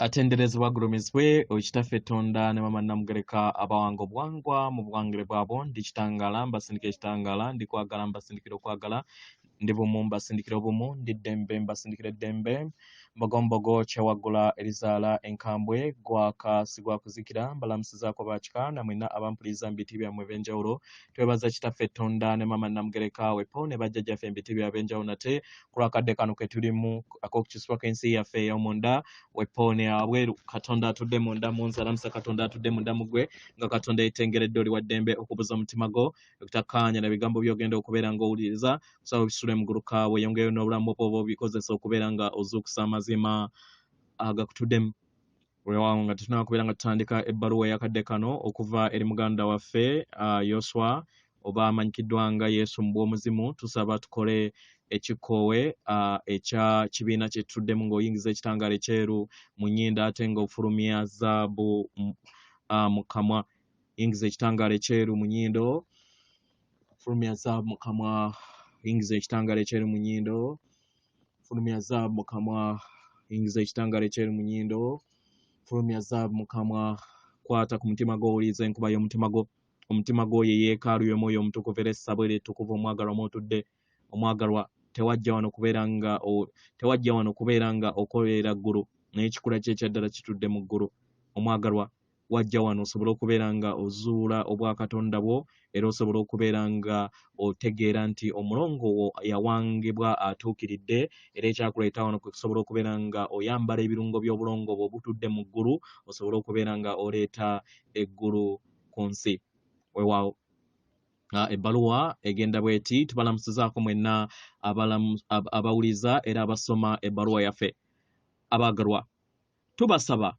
atenderezebwa gulumizibwe okitaffe Tonda ne mama namugereka abawango bwangwa mu bwangire bwabo ndi kitangala mbasindika ekitangala ndi kwagala mbasindikira okwagala ndi bumu mbasindikira obumu ndi ddembe mbasindikira eddembe mbogombogo kyewagula erizaala enkambwe gwaka sigwa kuzikira mbalamusizaako bakika namwena abampuliriza mbiti byammwe ebyenjawulo twebaza kitaffe Tonda ne mama namugereka wepo ne bajjajjaffe embiti byab'enjawulo nate ku lwakadde kano ke tulimu ak'okukisibwa k'ensi yaffe ey'omunda wepo ne abweru Katonda atudde munda munzalamusa Katonda atudde munda mugwe nga Katonda yetengeredde oli wa ddembe okubuza omutima gwo okutakkaanya na bigambo byogenda okubeera ng'owuliriza kusaba bisule mugulu kaawe yongeyo n'obulamu bwo bikozesa okubeera nga ozuukusa amazima agakutuddemu weewaawo nga tetunaba kubeera nga tutandika ebbaluwa ey'akadde kano okuva eri muganda waffe Yoswa oba amanyikiddwa nga Yesu Mubwo Muzimu tusaba tukole ekikoowe ekya kibiina kye tutuddemu ng'oyingiza ekitangaala ekyeru mu nnyindo ate ng'ofulumya zaabu mu kamwa yingiza ekitangaala ekyeru mu nnyindo fulumya zaabu mu kamwa yingiza ekitangaala ekyeru mu nnyindo fulumya zaabu mu kamwa yingiza ekitangaala ekyeru mu nnyindo fulumya zaabu mu kamwa kwata ku mutima gwo owuliriza enkuba y'omutima gwo omutima gwo ye yeekaalu y'omwoyo omutukuvu era essabo eritukuvu omwagalwa mw'otudde omwagalwa tewajja wano kubeera nga okolera ggulu naye ekikula kye ekyaddala kitudde mu ggulu omwagalwa wajja wano osobole okubeera nga ozuula obwa Katonda bwo era osobole okubeera nga otegeera nti omulongo wo yawangibwa atuukiridde era ekyakuleeta wano kwe kusobola okubeera nga oyambala ebirungo by'obulongo bwo obutudde mu ggulu osobole okubeera nga oleeta eggulu ku nsi weewaawo ebbaluwa egenda bweti tubalamusizaako mwenna abawuliza era abasoma ebbaluwa yaffe abaagalwa tubasaba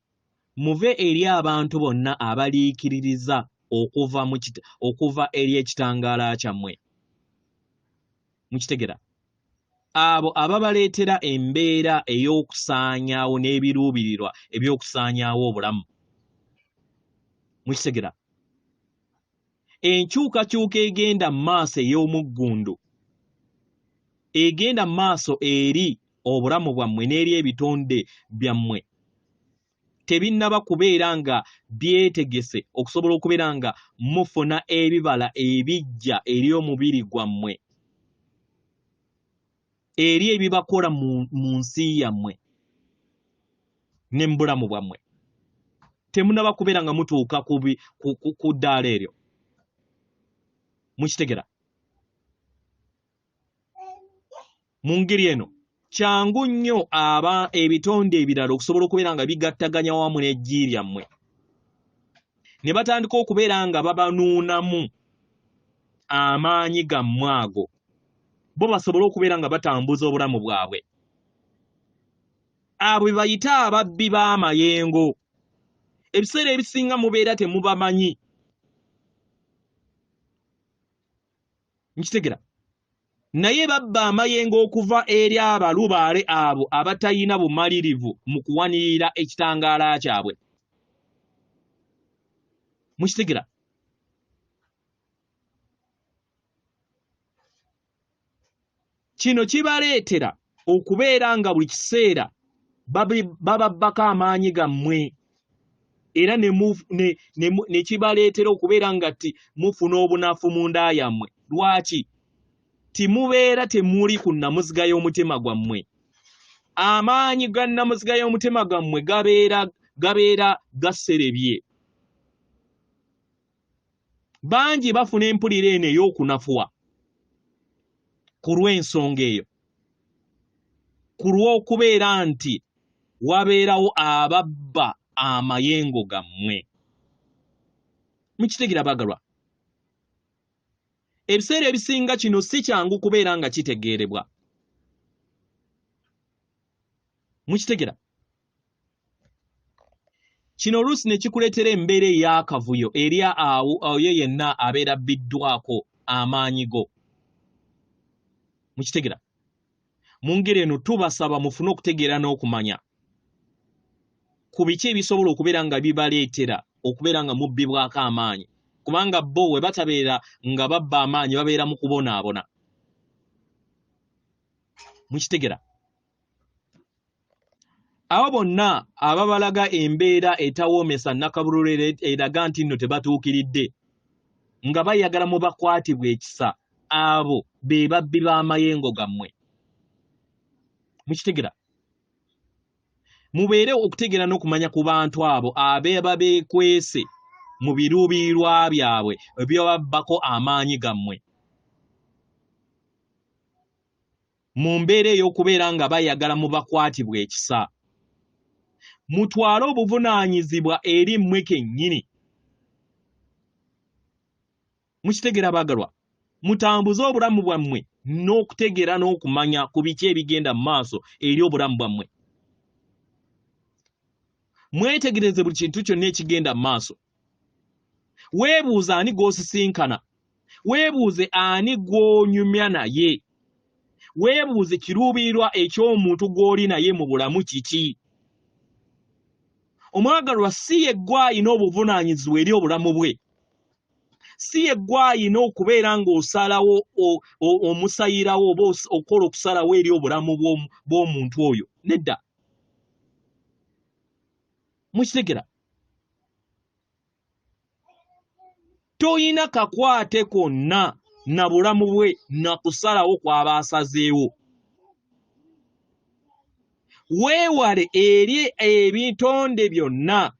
muve eri abantu bonna abaliikiririza okuva eri ekitangaala kyammwe mukitegera abo ababaleetera embeera ey'okusaanyaawo n'ebiruubirirwa eby'okusaanyaawo obulamu mukitegera enkyukakyuka egenda mu maaso ey'omuggundu egenda mu maaso eri obulamu bwammwe n'eri ebitonde byammwe tebinnaba kubeera nga byetegese okusobola okubeera nga mufuna ebibala ebijja eri omubiri gwammwe eri ebibakola mu nsi yammwe ne mu bulamu bwammwe temunnaba kubeera nga mutuuka ku ddaala eryo mukitegera mu ngeri eno kyangu nnyo ebitonde ebirala okusobola okubeera nga bigattaganya wamu n'eggi lyammwe ne batandika okubeera nga babanuunamu amaanyi gammwe ago bo basobole okubeera nga batambuza obulamu bwabwe abo be bayita ababbi b'amayengo ebiseera ebisinga mubeera temubamanyi nkitegera naye babba amayengo okuva eri abalubaale abo abatayina bumalirivu mu kuwanirira ekitangaala kyabwe mukitegera kino kibaleetera okubeera nga buli kiseera bababbako amaanyi gammwe era ne kibaleetera okubeera nga ti mufuna obunafu mu nda yammwe lwaki timubeera temuli ku nnamuziga y'omutima gwammwe amaanyi ga nnamuziga y'omutima gwammwe gabeera gaserebye bangi bafuna empulira eno ey'okunafuwa ku lw'ensonga eyo ku lw'okubeera nti wabeerawo ababba amayengo gammwe mukitegera bagalwa ebiseera ebisinga kino si kyangu kubeera nga kitegeerebwa mukitegera kino oluusi ne kikuleetera embeera ey'akavuyo eri oyo yenna abeera abbiddwako amaanyi go mukitegera mu ngeri eno tubasaba mufune okutegeera n'okumanya ku biki ebisobola okubeera nga bibaleetera okubeera nga mubbibwako amaanyi kubanga bo we batabeera nga babba amaanyi babeera mu kubonaabona mukitegera abo bonna ababalaga embeera etawoomesa Nakabululu eraga nti nno tebatuukiridde nga bayagala mu bakwatibwa ekisa abo be babbi b'amayengo gammwe. Mukitegera mubeere okutegera n'okumanya ku bantu abo abeeba beekwese mu biruubirirwa byabwe ebyababbako amaanyi gammwe. Mu mbeera ey'okubeera nga bayagala mu bakwatibwa ekisa mutwale obuvunaanyizibwa eri mmwe kennyini. Mukitegera baagalwa, mutambuze obulamu bwammwe n'okutegeera n'okumanya ku biki ebigenda mu maaso eri obulamu bwammwe. Mwetegereze buli kintu kyonna ekigenda mu maaso. Weebuuze ani gw'osisinkana, weebuuze ani gw'onyumya naye, weebuuze kiruubirirwa eky'omuntu gw'oli naye mu bulamu kiki. Omwagalwa si yeggwa alina obuvunaanyizibwa eri obulamu bwe, si yeggwa alina okubeera ng'osalawo omusayirawo oba okola okusalawo eri obulamu bw'omuntu oyo. Nedda. Mukitegera toyina kakwate konna na bulamu bwe na kusalawo kw'abaasazeewo. Weewale eri ebitonde byonna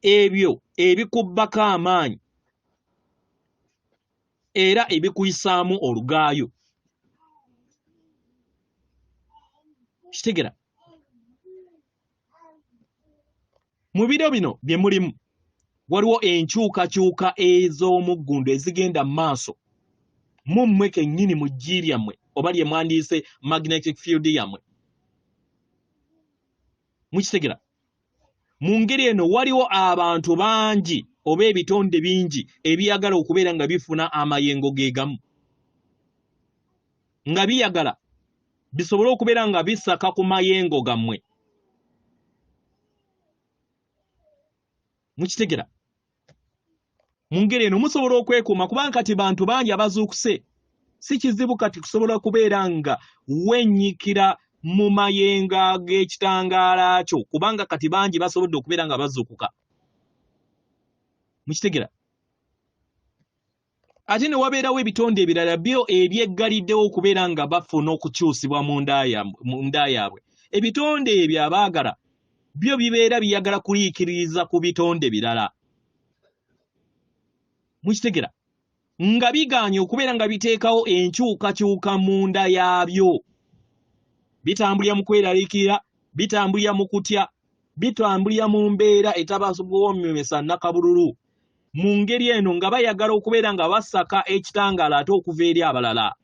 ebyo ebikubbako amaanyi era ebikuyisaamu olugaayo. Kitegera mu biro bino bye mulimu waliwo enkyukakyuka ez'omuggundu ezigenda mu maaso mu mmwe kennyini mu ggi lyammwe oba lye mwandiise magnetic field yammwe. Mukitegera mu ngeri eno waliwo abantu bangi oba ebitonde bingi ebiyagala okubeera nga bifuna amayengo ge gamu, nga biyagala bisobole okubeera nga bisaka ku mayengo gammwe. Mukitegera mu ngeri eno musobola okwekuuma kubanga kati bantu bangi abazuukuse. Si kizibu kati kusobola kubeera nga wennyikira mu mayengo ag'ekitangaala kyo kubanga kati bangi basobodde okubeera nga bazuukuka. Mukitegera ate ne wabeerawo ebitonde ebirala byo ebyeggaliddewo okubeera nga bafuna okukyusibwa mu nda yaabwe. Ebitonde ebyo abaagala byo bibeera biyagala kuliikiririza ku bitonde birala. Mukitegera nga bigaanye okubeera nga biteekawo enkyukakyuka mu nda yaabyo. Bitambulira mu kweraliikirira, bitambulira mu kutya, bitambulira mu mbeera etabawoomesa Nakabululu. Mu ngeri eno nga bayagala okubeera nga basaka ekitangaala ate okuva eri abalala.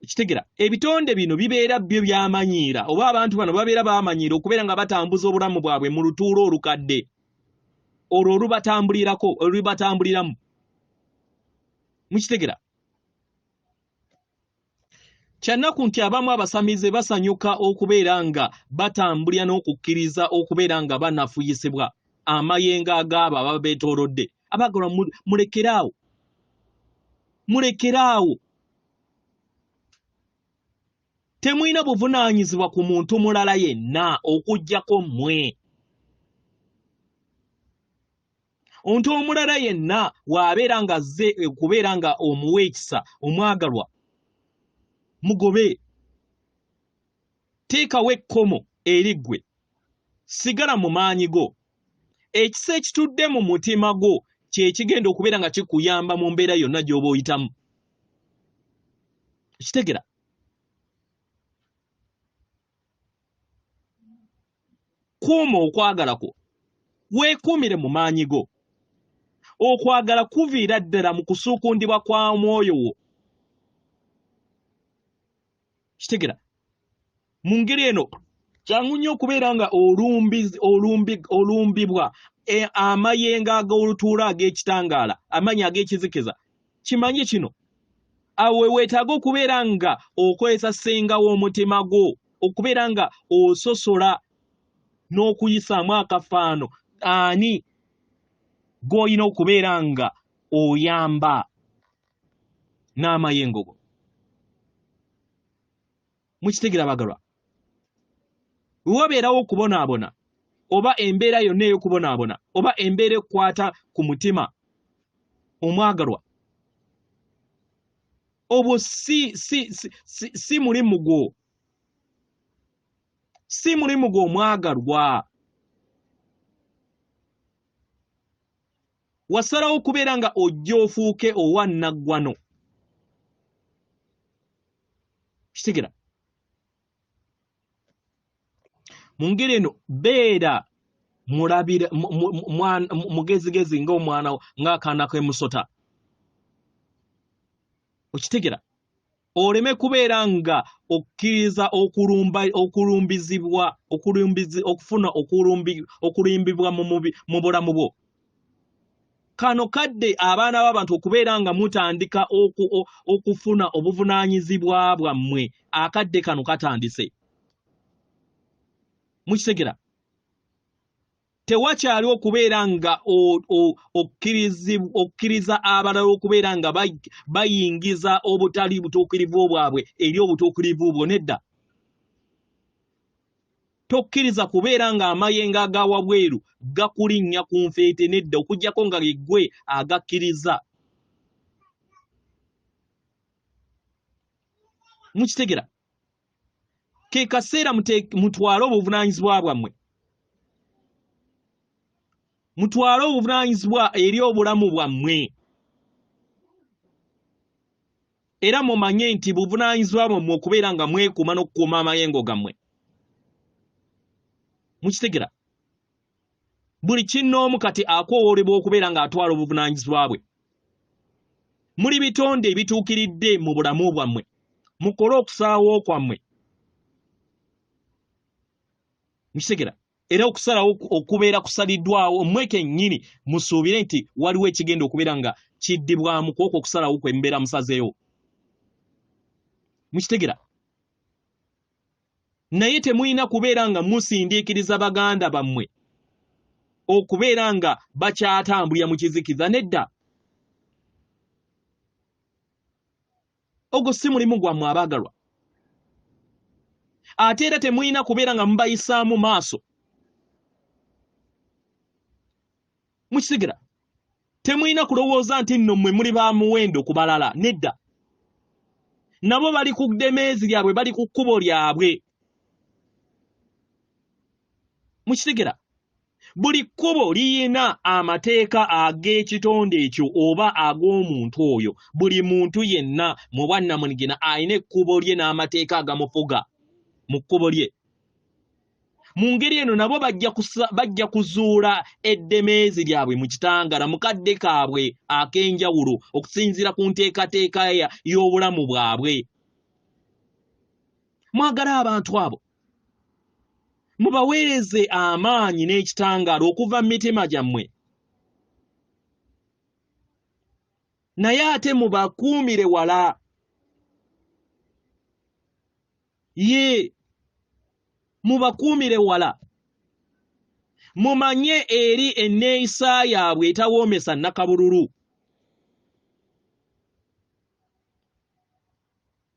Kitegera ebitonde bino bibeera byo byamanyiira oba abantu bano babeera bamanyiira okubeera nga batambuza obulamu bwabwe mu lutuulo olukadde olwo olubatambulirako olubatambuliramu. Mukitegera kyannaku nti abamu abasamize basanyuka okubeera nga batambulira n'okukkiriza okubeera nga banafuyisibwa amayengo ag'abo ababeetoolodde. Abaagalwa mulekeraawo, mulekeraawo. Temulina buvunaanyizibwa ku muntu mulala yenna okuggyako mmwe. Omuntu omulala yenna waabeera nga azze okubeera nga omuwa ekisa omwagalwa, mugobe. Teekawo ekkomo eri ggwe, sigala mu maanyi go. Ekisa ekitudde mu mutima gwo kye kigenda okubeera nga kikuyamba mu mbeera yonna gy'oba oyitamu. Kitegera kuuma okwagala kwo, weekuumire mu maanyi go. Okwagala kuviira ddala mu kusuukundibwa kwa mwoyo wo. Kitegera mu ngeri eno kyangu nnyo okubeera nga olumbibwa amayengo ag'olutuulo ag'ekitangaala, amanyi ag'ekizikiza. Kimanye kino awe weetaaga okubeera nga okozesa ssenga w'omutima gwo okubeera nga ososola n'okuyisaamu akafaano ani gw'olina okubeera nga oyamba n'amayengo go. Mukitegera bagalwa. Wabeerawo okubonaabona oba embeera yonna ey'okubonaabona oba embeera ekwata ku mutima omwagalwa. Obwo si mulimu gwo. Si mulimu gwo omwagalwa. Wasalawo okubeera nga ojja ofuuke owa naggwano. Kitegera. Mu ngeri eno beera mulabira mugezigezi ng'omwana ng'akaana k'emusota. Okitegera. Oleme kubeera nga okkiriza okufuna okulimbibwa mu bulamu bwo. Kano kadde abaana b'abantu okubeera nga mutandika okufuna obuvunaanyizibwa bwammwe. Akadde kano katandise. Mukitegera. Tewakyali okubeera nga okkiriza abalala okubeera nga bayingiza obutali butuukirivu bwabwe eri obutuukirivu bwo. Nedda. Tokkiriza kubeera nga amayengo aga wabweru gakulinnya ku nfeete. Nedda. Okuggyako nga ggwe agakkiriza. Mukitegera. Ke kaseera mutwale obuvunaanyizibwa bwammwe. Mutwale obuvunaanyizibwa eri obulamu bwammwe. Era mumanye nti buvunaanyizibwa bwammwe okubeera nga mwekuuma n'okukuuma amayengo gammwe. Mukitegera. Buli kinnoomu kati akoowolebwa okubeera ng'atwala obuvunaanyizibwa bwe. Muli bitonde ebituukiridde mu bulamu bwammwe. Mukole okusalawo kwammwe. Mukitegera. Era okusalawo okubeera kusaliddwawo mmwe kennyini musuubire nti waliwo ekigenda okubeera nga kiddibwamu kw'okwo okusalawo kwe mbeera musazeewo. Mukitegera. Naye temulina kubeera nga musindiikiriza baganda bammwe okubeera nga bakyatambulira mu kizikiza. Nedda. Ogwo si mulimu gwammwe abaagalwa. Ate era temulina kubeera nga mubayisaamu maaso. Mukitegera. Temulina kulowooza nti nno mmwe muli ba muwendo ku balala. Nedda. Nabo bali ku ddemeezi lyabwe, bali ku kkubo lyabwe. Mukitegera. Buli kkubo liyina amateeka ag'ekitonde ekyo oba ag'omuntu oyo. Buli muntu yenna mu bwannamunigina alina ekkubo lye n'amateeka agamufuga mu kkubo lye. Mu ngeri eno nabo bajja kuzuula eddemeezi lyabwe mu kitangala mu kadde kaabwe ak'enjawulo okusinziira ku nteekateeka y'obulamu bwabwe. Mwagala abantu abo. Mubaweereze amaanyi n'ekitangaala okuva mu mitima gyammwe. Naye ate mubakuumire wala. Mubakuumire wala. Mumanye eri enneeyisa yaabwe etawoomesa nnakabululu.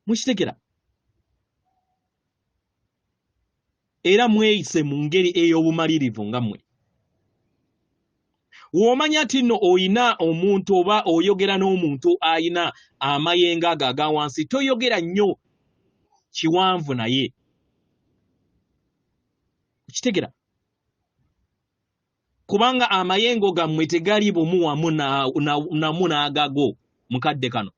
Mukitegera. Era mweyise mu ngeri ey'obumalirivu nga mmwe. W'omanya nti nno oyina omuntu oba oyogera n'omuntu ayina amayengo ago aga wansi, toyogera nnyo kiwanvu naye. Kitegera. Kubanga amayengo gammwe tegali bumu wamu namu n'agago mukadde kano.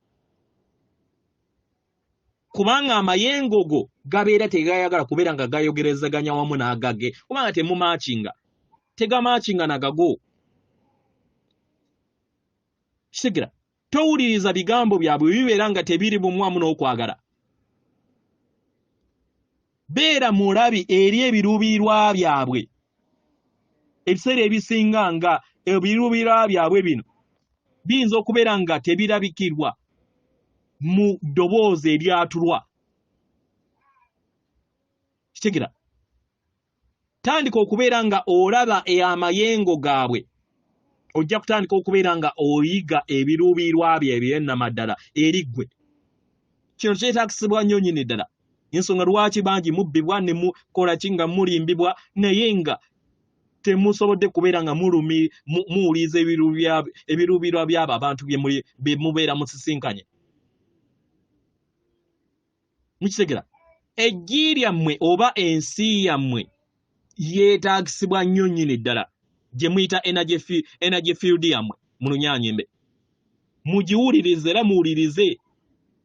Kubanga amayengo go gabeera tegayagala kubeera nga gayogerezaganya wamu n'agage. Kubanga temumaakinga. Tegamaakinga nagago. Kitegera. Towuliriza bigambo byabwe bibeera nga tebiri bumu wamu n'okwagala. Beera mulabi eri ebiruubirirwa byabwe. Ebiseera ebisinga nga ebiruubirirwa byabwe bino biyinza okubeera nga tebirabikirwa mu ddoboozi eryatulwa. Kitegera. Tandika okubeera nga olaba amayengo gaabwe. Ojja kutandika okubeera nga oyiga ebiruubirirwa bye eby'ennamaddala eri ggwe. Kino kyetaagisibwa nnyo nnyini ddala. ensonga lwaki bangi mubbibwa ne mukola kinga mulimbibwa naye nga temusobodde kubeera nga muwuliza ebirubirwa byabo abantu bye mubeera musisinkanye. Mukitegera eggi lyammwe oba ensi yammwe yeetaagisibwa nnyo nnyini ddala gye muyita energy field yammwe mu Lunyanyembe. Mugiwulirize era muwulirize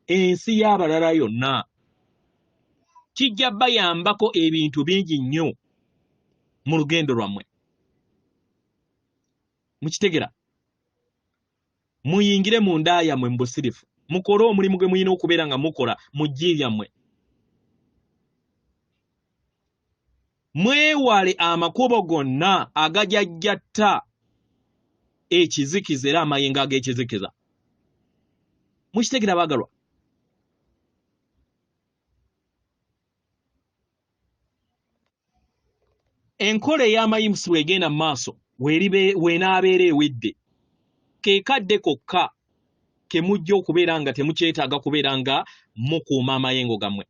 ensi y'abalala yonna. Kijja bayambako ebintu bingi nnyo mu lugendo lwammwe. Mukitegera muyingire mu nda yammwe mu busirifu mukole omulimu gwe muyina okubeera nga mukola mu ggi lyammwe. Mwewale amakubo gonna agajajjatta ekizikiza era amayengo ag'ekizikiza. Mukitegera baagalwa. Enkola ey'amayimusi bw'egenda mu maaso weenaabeera ewedde ke kadde kokka ke mujja okubeera nga temukyetaaga kubeera nga mukuuma amayengo gammwe.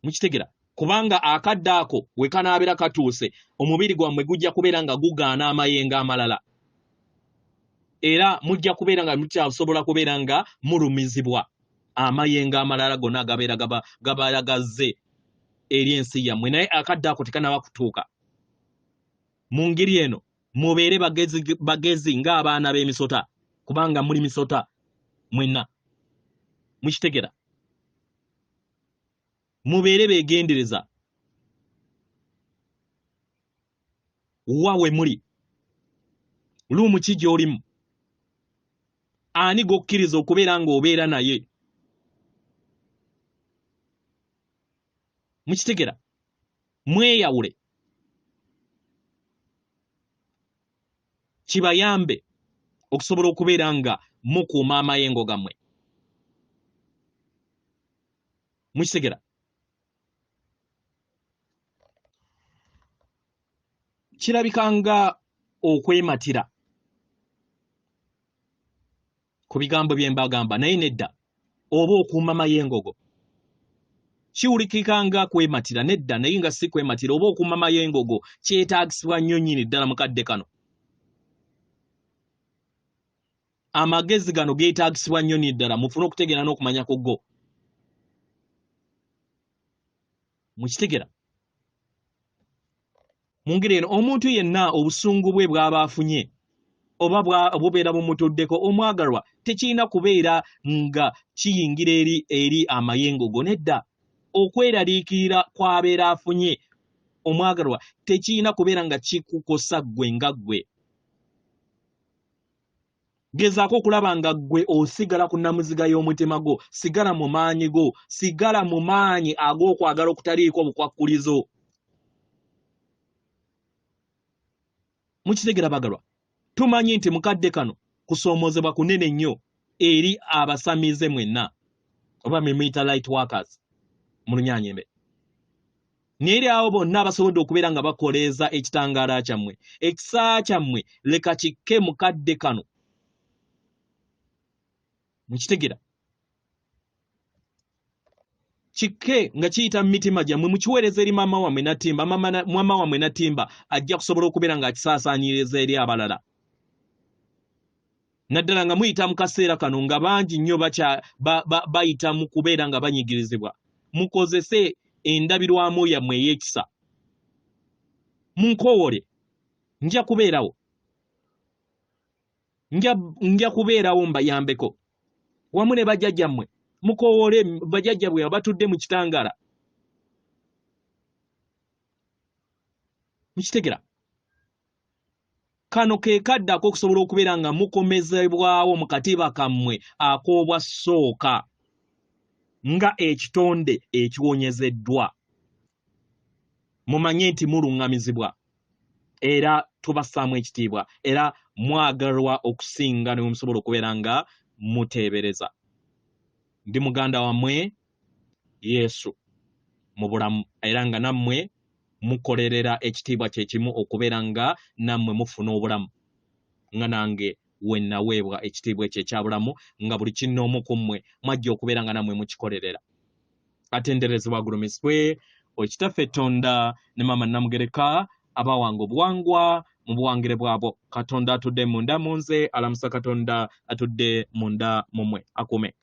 Mukitegera kubanga akadde ako we kanaabeera katuuse omubiri gwammwe gujja kubeera nga gugaana amayengo amalala era mujja kubeera nga mukyasobola kubeera nga mulumizibwa amayengo amalala gonna agabeera gabalagazze eri ensi yammwe naye akadde ako tekanaba kutuuka. Mu ngeri eno mubeere bagezi ng'abaana b'emisota kubanga muli misota mwenna. Mukitegera mubeere beegendereza wawe muli luumu ki gy'olimu ani g'okkiriza okubeera ng'obeera naye. Mukitegera mweyawule kibayambe okusobola okubeera nga mukuuma amayengo gammwe. Mukitegera kirabika nga okwematira ku bigambo bye mbagamba naye nedda oba okuuma amayengo go kiwulikika nga kwematira nedda naye nga si kwematira oba okuuma amayengo go kyetaagisibwa nnyo nnyini ddala mu kadde kano. Amagezi gano geetaagisibwa nnyo ddala mufune okutegeera n'okumanya ku go. Mukitegera mu ngeri eno omuntu yenna obusungu bwe bw'aba afunye oba bubeera bumutuddeko omwagalwa tekirina kubeera nga kiyingira eri amayengo go nedda. Okweraliikirira kw'abeera afunye omwagalwa tekirina kubeera nga kikukosa ggwe nga ggwe. Gezaako okulaba nga ggwe osigala ku nnamuziga y'omutima gwo, sigala mu maanyi go, sigala mu maanyi ag'okwagala okutaliiko bukwakkulizo. Mukitegera bagalwa tumanyi nti mukadde kano kusoomozebwa kunene nnyo eri abasamize mwenna oba muyita light workers mu Lunyanyembe. Naye abo bonna abasobodde okubeera nga bakoleeza ekitangaala kyammwe ekisa kyammwe leka kikke mukadde kano. Mukitegera kikke nga kiyita mu mitima gyammwe mukiweereza eri maama wammwe natimba. Maama wammwe natimba ajja kusobola okubeera nga akisaasaanyiriza eri abalala. Naddala nga muyita mu kaseera kano nga bangi nnyo bayita mu kubeera nga banyigirizibwa. Mukozese endabirwamu yammwe ey'ekisa. Munkoowole nja kubeerawo. Nja kubeerawo mbayambeko. Wamu ne bajjajjammwe mukoowole bajjajja bwe batudde mu kitangaala. Mukitegera kano ke kadde ak'okusobola okubeera nga mukomezebwawo mu katiba kammwe ak'obwasooka nga ekitonde ekiwonyezeddwa. Mumanye nti muluŋŋamizibwa era tubassaamu ekitiibwa era mwagalwa okusinga ne musobola okubeera nga muteebereza. Ndi muganda wammwe Yesu mu bulamu era nga nammwe mukolerera ekitiibwa kye kimu okubeera nga nammwe mufuna obulamu nga nange we naweebwa ekitiibwa ekyo ekyabulamu nga buli kinnoomu ku mmwe mwajja okubeera nga nammwe mukikolerera. atenderezebwa agulumiswe Okitaffe Tonda ne Maama Namugereka abawanga obuwangwa mu buwangire bwabo. Katonda atudde munda munze, alamusa Katonda atudde munda mumwe akume.